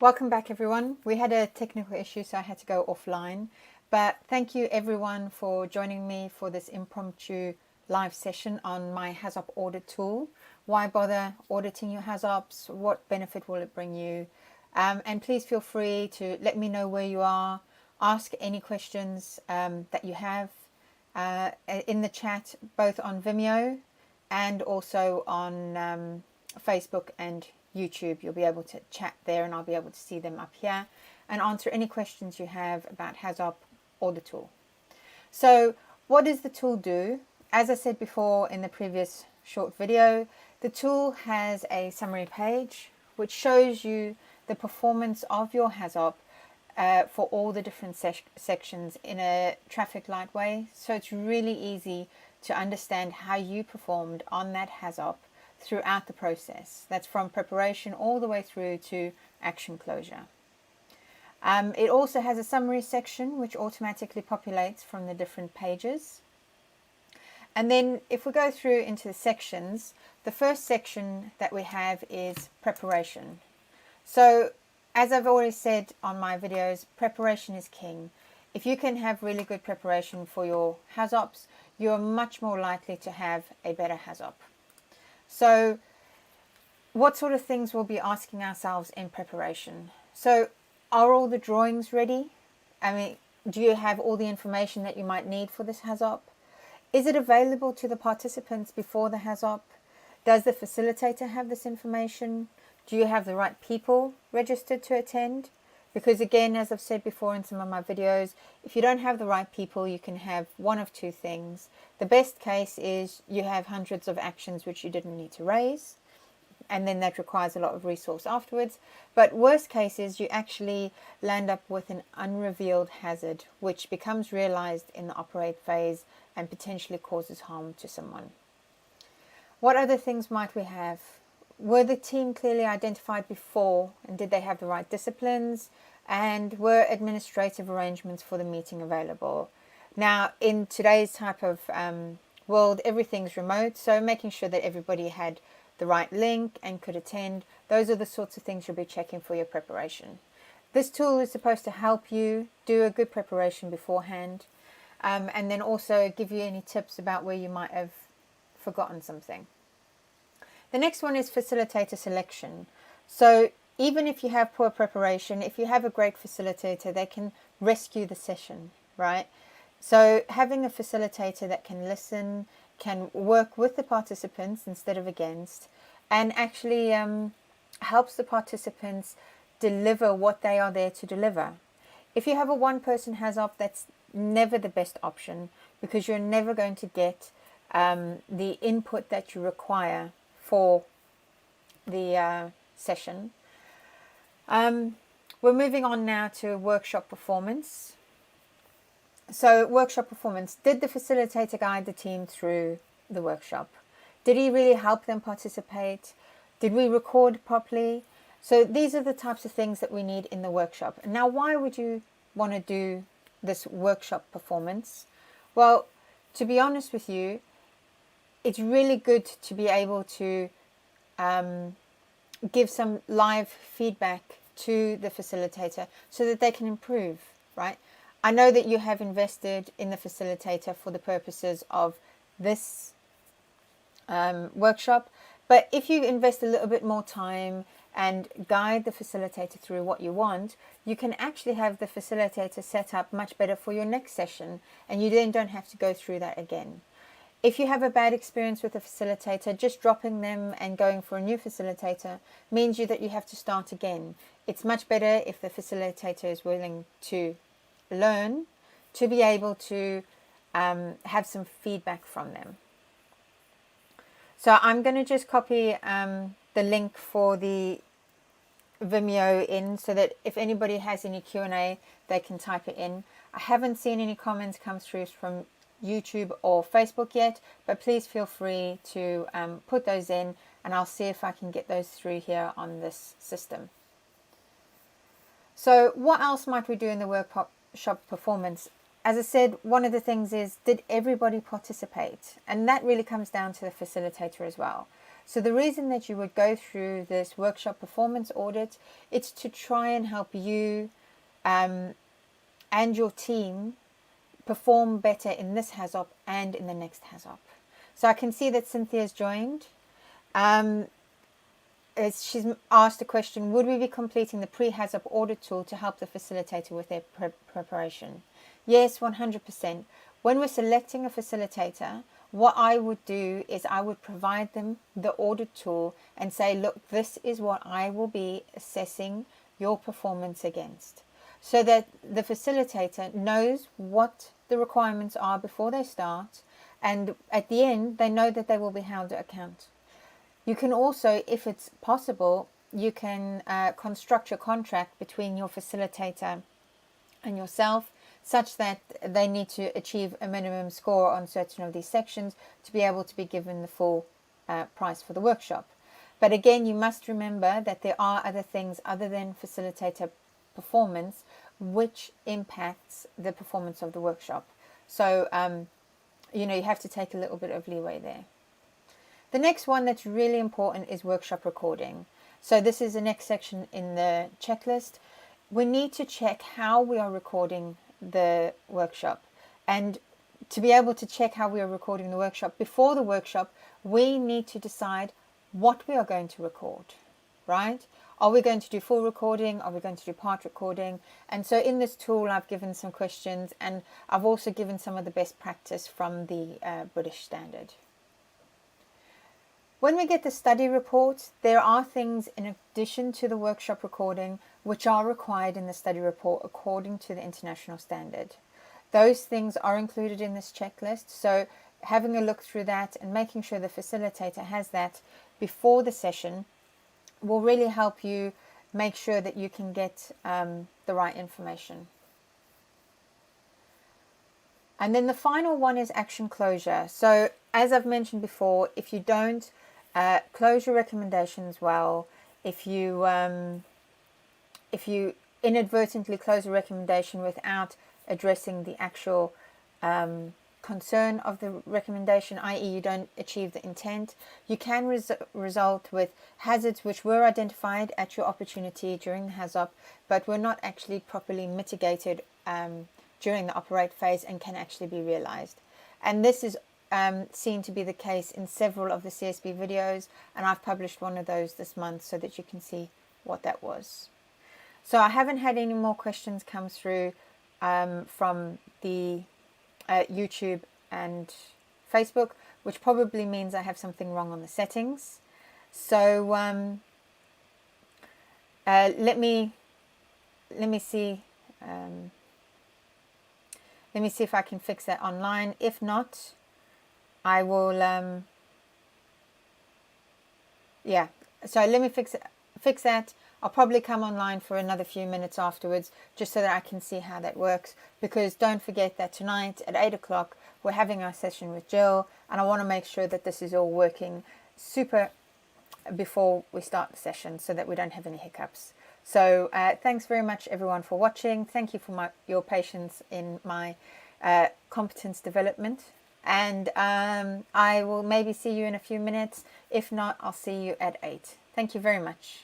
Welcome back, everyone. We had a technical issue, so I had to go offline. But thank you, everyone, for joining me for this impromptu live session on my HAZOP audit tool. Why bother auditing your HAZOPs? What benefit will it bring you? And please feel free to let me know where you are. Ask any questions that you have in the chat, both on Vimeo and also on Facebook and YouTube. You'll be able to chat there and I'll be able to see them up here and answer any questions you have about HAZOP or the tool. So what does the tool do? As I said before in the previous short video, the tool has a summary page which shows you the performance of your HAZOP for all the different sections in a traffic light way. So it's really easy to understand how you performed on that HAZOP throughout the process. That's from preparation all the way through to action closure. It also has a summary section which automatically populates from the different pages. And then if we go through into the sections, the first section that we have is preparation. So as I've already said on my videos, preparation is king. If you can have really good preparation for your HAZOPs, you're much more likely to have a better HAZOP. So what sort of things we'll be asking ourselves in preparation? So are all the drawings ready? I mean, do you have all the information that you might need for this HAZOP? Is it available to the participants before the HAZOP? Does the facilitator have this information? Do you have the right people registered to attend? Because again, as I've said before in some of my videos, if you don't have the right people, you can have one of two things. The best case is you have hundreds of actions which you didn't need to raise, and then that requires a lot of resource afterwards. But worst case is you actually land up with an unrevealed hazard, which becomes realized in the operate phase and potentially causes harm to someone. What other things might we have? Were the team clearly identified before, and did they have the right disciplines? And were administrative arrangements for the meeting available? Now, in today's type of world, everything's remote, so making sure that everybody had the right link and could attend, those are the sorts of things you'll be checking for your preparation. This tool is supposed to help you do a good preparation beforehand, and then also give you any tips about where you might have forgotten something. The next one is facilitator selection. So even if you have poor preparation, if you have a great facilitator, they can rescue the session, right? So having a facilitator that can listen, can work with the participants instead of against, and actually helps the participants deliver what they are there to deliver. If you have a one-person HAZOP, that's never the best option because you're never going to get the input that you require for the session. We're moving on now to workshop performance. So workshop performance, did the facilitator guide the team through the workshop? Did he really help them participate? Did we record properly? So these are the types of things that we need in the workshop. Now, why would you want to do this workshop performance? Well, to be honest with you, it's really good to be able to give some live feedback to the facilitator so that they can improve, right? I know that you have invested in the facilitator for the purposes of this workshop, but if you invest a little bit more time and guide the facilitator through what you want, you can actually have the facilitator set up much better for your next session, and you then don't have to go through that again. If you have a bad experience with a facilitator, just dropping them and going for a new facilitator means that you have to start again. It's much better if the facilitator is willing to learn, to be able to have some feedback from them. So I'm going to just copy the link for the Vimeo in so that if anybody has any Q&A, they can type it in. I haven't seen any comments come through from YouTube or Facebook yet, but please feel free to put those in and I'll see if I can get those through here on this system. So what else might we do in the workshop performance? As I said, one of the things is, did everybody participate? And that really comes down to the facilitator as well. So the reason that you would go through this workshop performance audit, it's to try and help you and your team perform better in this HAZOP and in the next HAZOP. So I can see that Cynthia's joined. She's asked a question, would we be completing the pre-HAZOP audit tool to help the facilitator with their preparation? Yes, 100%. When we're selecting a facilitator, what I would do is I would provide them the audit tool and say, look, this is what I will be assessing your performance against, so that the facilitator knows what the requirements are before they start, and at the end they know that they will be held to account. You can also, if it's possible, you can construct your contract between your facilitator and yourself such that they need to achieve a minimum score on certain of these sections to be able to be given the full price for the workshop. But again, you must remember that there are other things other than facilitator performance which impacts the performance of the workshop. So, you have to take a little bit of leeway there. The next one that's really important is workshop recording. So this is the next section in the checklist. We need to check how we are recording the workshop. And to be able to check how we are recording the workshop before the workshop, we need to decide what we are going to record, right? Are we going to do full recording? Are we going to do part recording? And so in this tool, I've given some questions, and I've also given some of the best practice from the British Standard. When we get the study report, there are things in addition to the workshop recording which are required in the study report according to the international standard. Those things are included in this checklist, so having a look through that and making sure the facilitator has that before the session will really help you make sure that you can get the right information. And then the final one is action closure. So as I've mentioned before, if you don't close your recommendations well, if you inadvertently close a recommendation without addressing the actual concern of the recommendation, i.e. you don't achieve the intent, you can result with hazards which were identified at your opportunity during the HAZOP but were not actually properly mitigated during the operate phase and can actually be realized. And this is seen to be the case in several of the CSB videos, and I've published one of those this month so that you can see what that was. So I haven't had any more questions come through from the YouTube and Facebook, which probably means I have something wrong on the settings. So let me see. Let me see if I can fix that online. If not, I will. Yeah. So let me fix that. I'll probably come online for another few minutes afterwards, just so that I can see how that works. Because don't forget that tonight at 8 o'clock, we're having our session with Jill, and I want to make sure that this is all working super before we start the session so that we don't have any hiccups. So thanks very much everyone for watching. Thank you for your patience in my competence development. And I will maybe see you in a few minutes. If not, I'll see you at 8. Thank you very much.